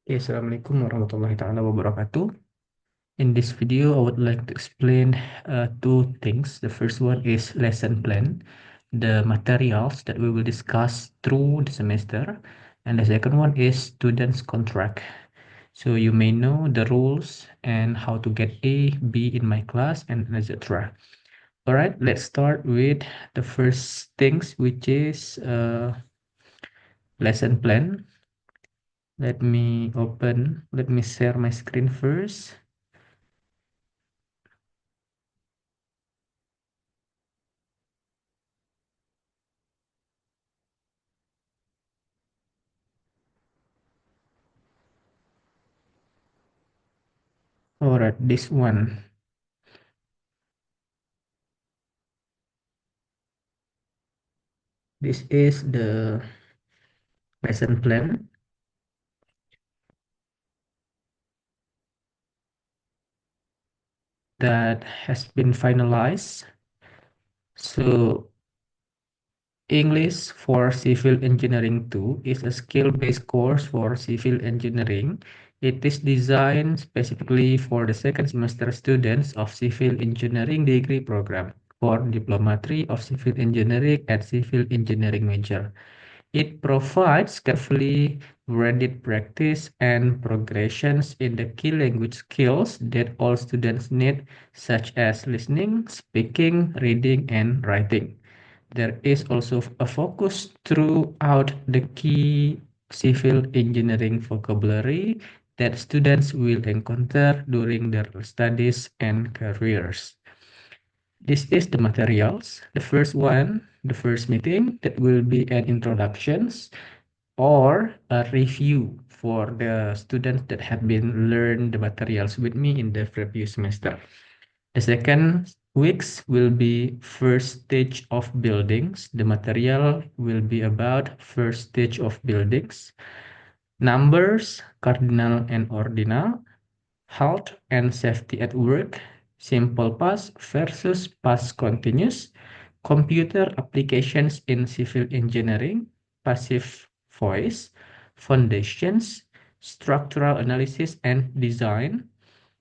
Okay, Assalamualaikum warahmatullahi ta'ala wabarakatuh. In this video, I would like to explain two things. The first one is lesson plan, the materials that we will discuss through the semester. And the second one is students contract. So you may know the rules and how to get A, B in my class, and etc. All right, let's start with the first things, which is lesson plan. Let me share my screen first. All right, this one. This is the lesson plan that has been finalized. So English for Civil Engineering 2 is a skill-based course for civil engineering. It is designed specifically for the second semester students of civil engineering degree program for Diploma 3 of Civil Engineering and Civil Engineering major. It provides carefully graded practice and progressions in the key language skills that all students need, such as listening, speaking, reading, and writing. There is also a focus throughout the key civil engineering vocabulary that students will encounter during their studies and careers. This is the materials. The first one, the first meeting, that will be an introductions or a review for the students that have been learned the materials with me in the previous semester. The second weeks will be first stage of buildings. The material will be about first stage of buildings, numbers, cardinal and ordinal, health and safety at work, simple past versus past continuous, computer applications in civil engineering, passive voice, foundations, structural analysis and design,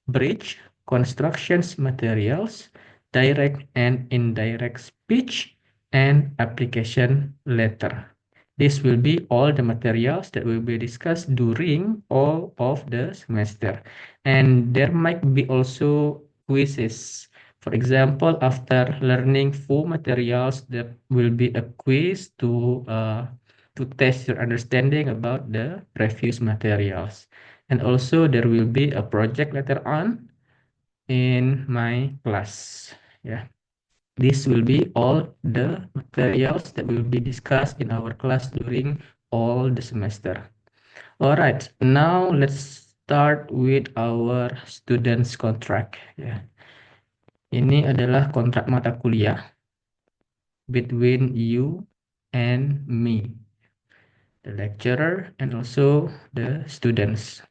bridge, constructions materials, direct and indirect speech, and application letter. This will be all the materials that will be discussed during all of the semester. And there might be also quizzes. For example, after learning full materials, there will be a quiz to test your understanding about the previous materials. And also there will be a project later on in my class. Yeah, this will be all the materials that will be discussed in our class during all the semester. All right, now let's start with our students contract. Ya, ini adalah kontrak mata kuliah between you and me, the lecturer and also the students.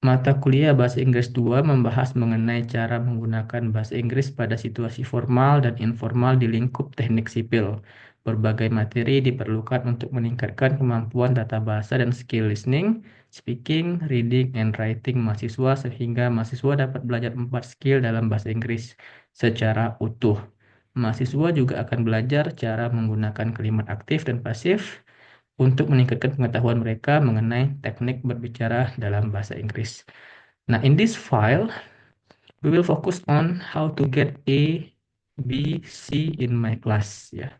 Mata kuliah Bahasa Inggris 2 membahas mengenai cara menggunakan bahasa Inggris pada situasi formal dan informal di lingkup teknik sipil. Berbagai materi diperlukan untuk meningkatkan kemampuan tata bahasa dan skill listening, speaking, reading, and writing mahasiswa sehingga mahasiswa dapat belajar 4 skill dalam bahasa Inggris secara utuh. Mahasiswa juga akan belajar cara menggunakan kalimat aktif dan pasif, untuk meningkatkan pengetahuan mereka mengenai teknik berbicara dalam bahasa Inggris. Nah, in this file, we will focus on how to get A, B, C in my class ya.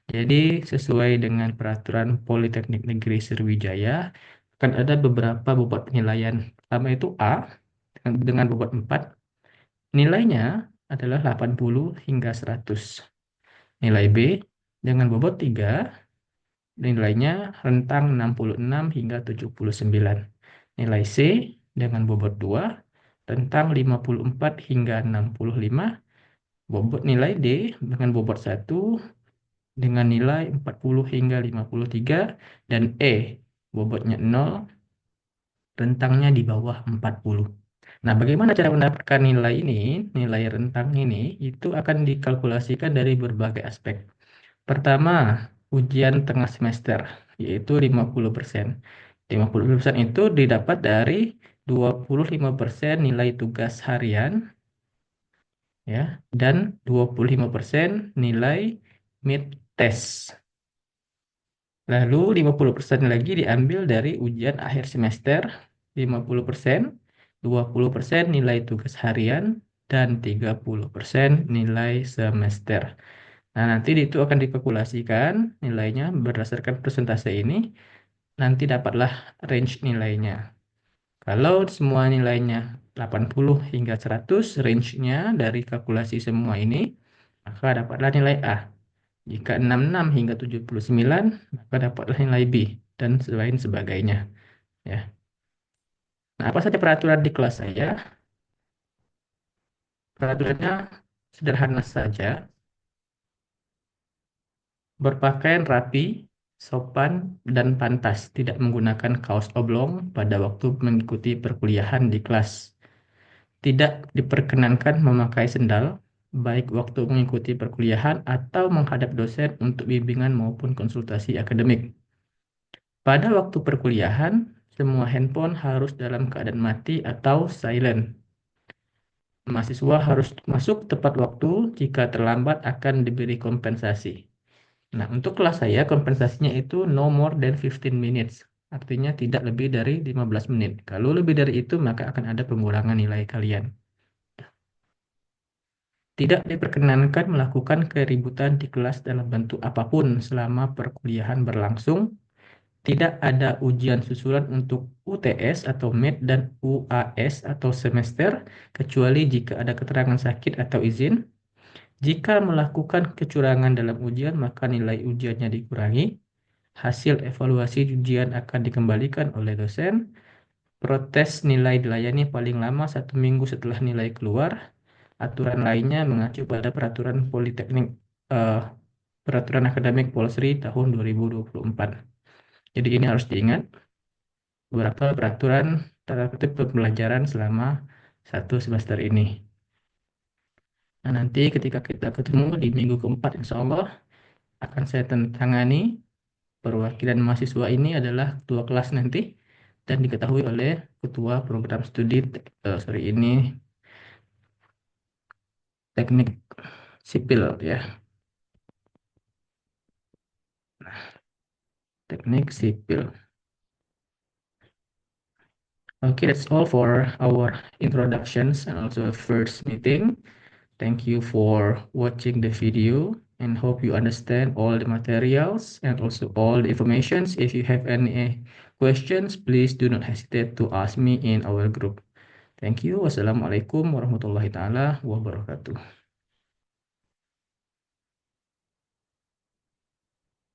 Jadi sesuai dengan peraturan Politeknik Negeri Sriwijaya akan ada beberapa bobot penilaian. Pertama itu A dengan bobot 4. Nilainya adalah 80 hingga 100. Nilai B dengan bobot 3. Nilainya rentang 66 hingga 79. Nilai C dengan bobot 2, rentang 54 hingga 65. Nilai D dengan bobot 1 dengan nilai 40 hingga 53. Dan E bobotnya 0, rentangnya di bawah 40. Nah, bagaimana cara mendapatkan nilai ini? Nilai rentang ini itu akan dikalkulasikan dari berbagai aspek. Pertama, ujian tengah semester. yaitu 50%. 50% itu didapat dari 25% nilai tugas harian, ya, dan 25% nilai mid test. Lalu 50% lagi diambil dari ujian akhir semester, 50%, 20% nilai tugas harian, dan 30% nilai semester. Nah, nanti itu akan dikalkulasikan nilainya berdasarkan persentase ini, nanti dapatlah range nilainya. Kalau semua nilainya 80 hingga 100, range-nya dari kalkulasi semua ini, maka dapatlah nilai A. Jika 66 hingga 79, maka dapatlah nilai B, dan lain sebagainya. Ya. Nah, apa saja peraturan di kelas saya? Peraturannya sederhana saja, berpakaian rapi, sopan, dan pantas, tidak menggunakan kaos oblong pada waktu mengikuti perkuliahan di kelas. Tidak diperkenankan memakai sendal, baik waktu mengikuti perkuliahan atau menghadap dosen untuk bimbingan maupun konsultasi akademik. Pada waktu perkuliahan, semua handphone harus dalam keadaan mati atau silent. Mahasiswa harus masuk tepat waktu, jika terlambat akan diberi kompensasi. Nah, untuk kelas saya kompensasinya itu no more than 15 minutes. Artinya tidak lebih dari 15 menit. Kalau lebih dari itu, maka akan ada pengurangan nilai kalian. Tidak diperkenankan melakukan keributan di kelas dalam bentuk apapun selama perkuliahan berlangsung. Tidak ada ujian susulan untuk UTS atau MED dan UAS atau semester, kecuali jika ada keterangan sakit atau izin. Jika melakukan kecurangan dalam ujian, maka nilai ujiannya dikurangi. Hasil evaluasi ujian akan dikembalikan oleh dosen. Protes nilai dilayani paling lama 1 minggu setelah nilai keluar. Aturan lainnya mengacu pada peraturan Politeknik, eh, peraturan akademik Polsri tahun 2024. Jadi ini harus diingat beberapa peraturan tata tertib pembelajaran selama 1 semester ini. Nah, nanti ketika kita ketemu di minggu keempat, insya Allah akan saya tangani. Perwakilan mahasiswa ini adalah ketua kelas nanti dan diketahui oleh ketua program studi ini teknik sipil, ya, teknik sipil. Okay, that's all for our introductions and also first meeting. Thank you for watching the video and hope you understand all the materials and also all the informations. If you have any questions, please do not hesitate to ask me in our group. Thank you. Wassalamualaikum warahmatullahi taala wabarakatuh.